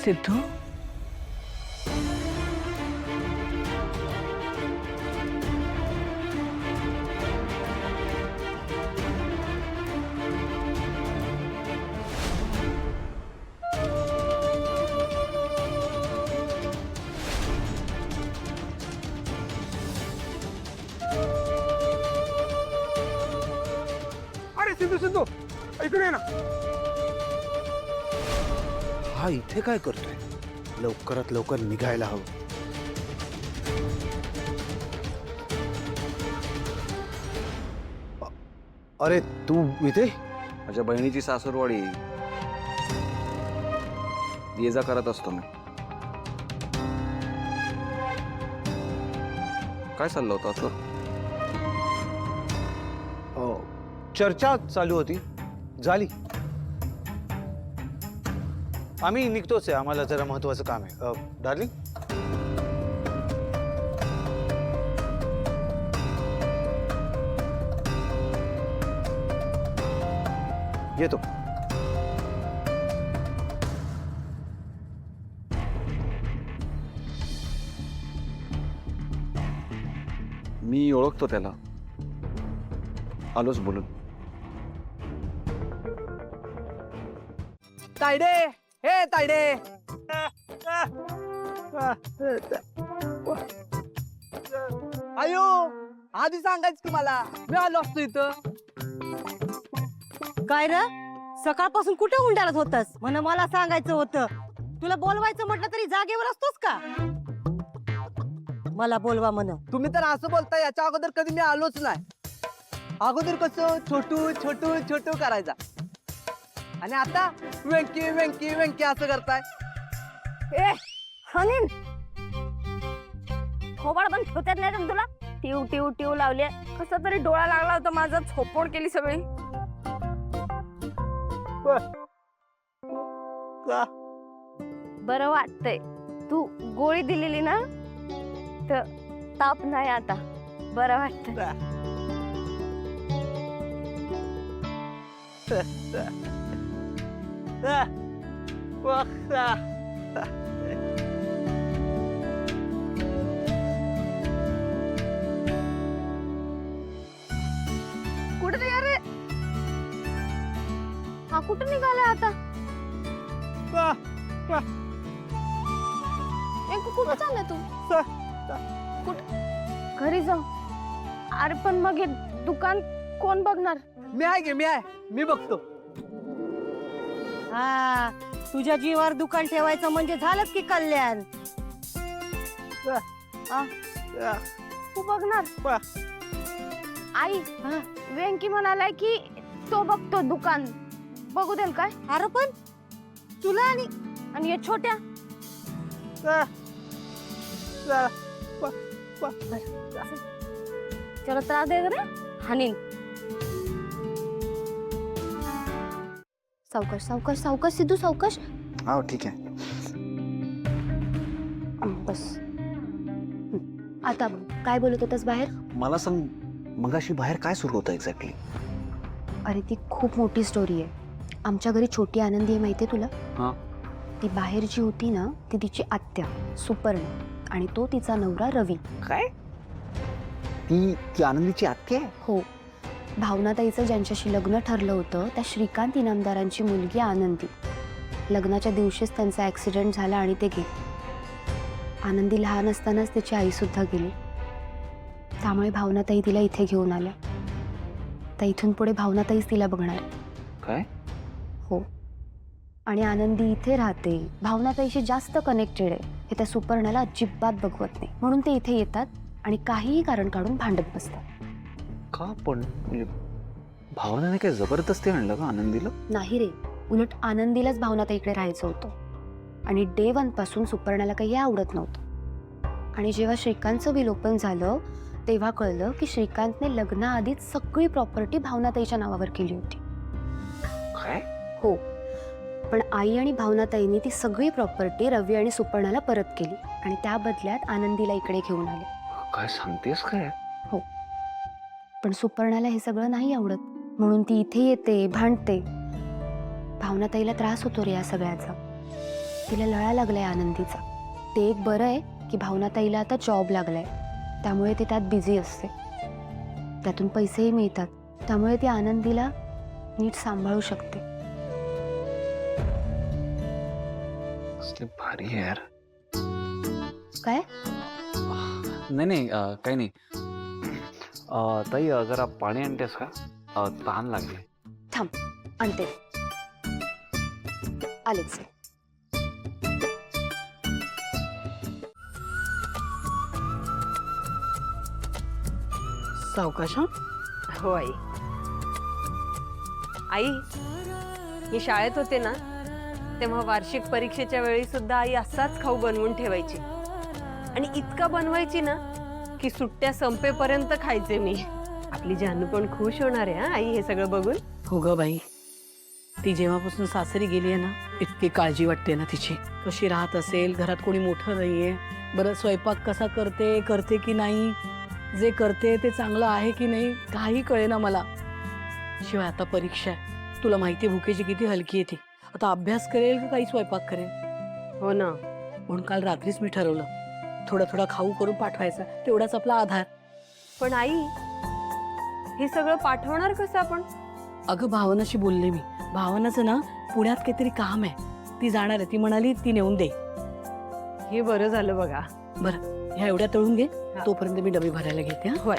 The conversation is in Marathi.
सिद्धू, अरे सिद्धू सिद्धू इकडे ये ना. हा इथे काय करतोय? लवकरात लवकर निघायला हवं. अरे तू इथे? माझ्या बहिणीची सासूरवाडी, ये जा करत असतो मी. काय चाललं होतं असं? चर्चा चालू होती, झाली. आम्ही निघतोच आहे, आम्हाला जरा महत्वाचं काम आहे. डार्लिंग, येतो. मी ओळखतो त्याला, आलोच बोलून. तायडे, हे तायडे. अयो, आधी सांगायच की मला, मी आलो असतो इथं. काय रे, सकाळपासून कुठे हुंडाळत होतास? म्हण मला सांगायचं होतं. तुला बोलवायचं म्हटलं तरी जागेवर असतोस का? मला बोलवा म्हण. तुम्ही तर असं बोलता, याच्या अगोदर कधी मी आलोच नाही. अगोदर कसं छोटू छोटू छोटू करायचा, आणि आता वेंकी वेंकी वेंकी असं करताय. ए हनीन, थोबाड पण ठेवतात नाही तर तुला. टिव टिव टिव लावले, कसा तरी डोळा लागला होता माझा, झोपड केली सगळी. बरं वाटतंय, तू गोळी दिलेली ना, तर ताप नाही आता. बरं वाटतंय. कुठे तयार रे? हा कुठे निघालाय आता? कुठे चाललाय तू? कुठे? घरी जाऊ. अरे पण मग हे दुकान कोण बघणार? मी आहे की, मी आहे, मी बघतो. हा, तुझ्या जीवावर दुकान ठेवायचं म्हणजे झालंच की कल्याण. तू बघणार? आई, वेंकी म्हणालाय की तो बघतो दुकान, बघू देल काय? अरे पण तुला आणि हे छोट्या त्याला त्रास द्यायचा रे, हानीन. सावकाश सावकाश सावकाश सिद्धू, सावकाश. हा ठीक आहे. बस. आता काय बोलत होतास बाहेर? मला सांग, मगाशी बाहेर काय सुरू होतं एक्झॅक्टली? अरे ती खूप मोठी स्टोरी आहे. आमच्या घरी छोटी आनंदी आहे, माहितीये तुला? हा. ती बाहेर जी होती ना, ती तिची आत्या सुपर्ण, आणि तो तिचा नवरा रवी. काय? ती आनंदीची आत्या आहे? हो. भावनाताईचं ज्यांच्याशी लग्न ठरलं होतं, त्या श्रीकांत इनामदारांची मुलगी आनंदी. लग्नाच्या दिवशीच त्यांचा ऍक्सिडेंट झाला आणि ते गेले. आनंदी लहान असतानाच तिची आई सुद्धा गेली. त्यामुळे भावनाताई तिला इथे घेऊन आल्या. तर इथून पुढे भावनाताईच तिला बघणार. काय? हो. आणि आनंदी इथे राहते, भावनाताईशी जास्त कनेक्टेड आहे, हे त्या सुपर्णाला अजिबात बघवत नाही. म्हणून ते इथे येतात आणि काहीही कारण काढून भांडत बसतात. का पण? म्हणजे भावनाने काय जबरदस्ती आणलं का आनंदीला? नाही रे, उलट आनंदीलाच भावनाताईकडे राहायचं होतं. आणि डे 1 पासून सुपर्णाला काही आवडत नव्हतं. आणि जेव्हा श्रीकांतचं विलोपन झालं, तेव्हा कळलं की श्रीकांतने लग्नाआधीच सगळी प्रॉपर्टी भावनाताईच्या नावावर केली होती. काय? हो. पण आई आणि भावनाताईंनी ती सगळी प्रॉपर्टी रवी आणि सुपर्णाला परत केली, आणि त्या बदल्यात आनंदीला इकडे घेऊन आले. काय सांगतेस काय? हो. पण सुपर्णाला हे सगळं नाही आवडत, म्हणून ती इथे येते, भांडते. भावनाताईला त्रास होतो रे या सगळ्याचा. तिला लळा लागलाय आनंदीचा. ते एक बरं आहे की भावनाताईला आता जॉब लागलाय, त्यामुळे ती त्यात बिझी असते. त्यातून पैसेही मिळतात, त्यामुळे ती आनंदीला नीट सांभाळू शकते. असले भारी आहे यार. काय? नाही नाही काही नाही. ताई जरा पाणी आणतेस का? तहान लागली. थांब, आणते. आलेच. सावकाश हं? हो आई. आई, मी शाळेत होते ना तेव्हा वार्षिक परीक्षेच्या वेळी सुद्धा आई असाच खाऊ बनवून ठेवायची. आणि इतका बनवायची ना की सुट्ट्या संपेपर्यंत खायचे मी. आपली जानू पण खुश होणार आहे हा आई हे सगळं बघून. हो ग बाई, ती जेव्हापासून सासरी गेली आहे ना, इतकी काळजी वाटते ना तिची. कशी राहत असेल, घरात कोणी मोठं नाहीये. बरं स्वयंपाक कसा करते की नाही, जे करते ते चांगलं आहे की नाही, काही कळेना मला. शिवाय आता परीक्षा आहे, तुला माहिती आहे भुकेची किती हलकी आहे ती. आता अभ्यास करेल की काही स्वयंपाक करेल. हो ना. म्हणून काल रात्रीच मी ठरवलं, थोडा थोडा खाऊ करून पाठवायचा, तेवढाच आपला आधार. पण आई, हे सगळं पाठवणार कसं आपण? अगं भावनाशी बोलले मी. भावनाचं ना पुण्यात काहीतरी काम आहे, ती जाणार आहे. ती म्हणाली ती नेऊन दे. हे बरं झालं बघा. बरं, ह्या एवढ्या तळून घे, तोपर्यंत मी डबे भरायला घेते. हा होय.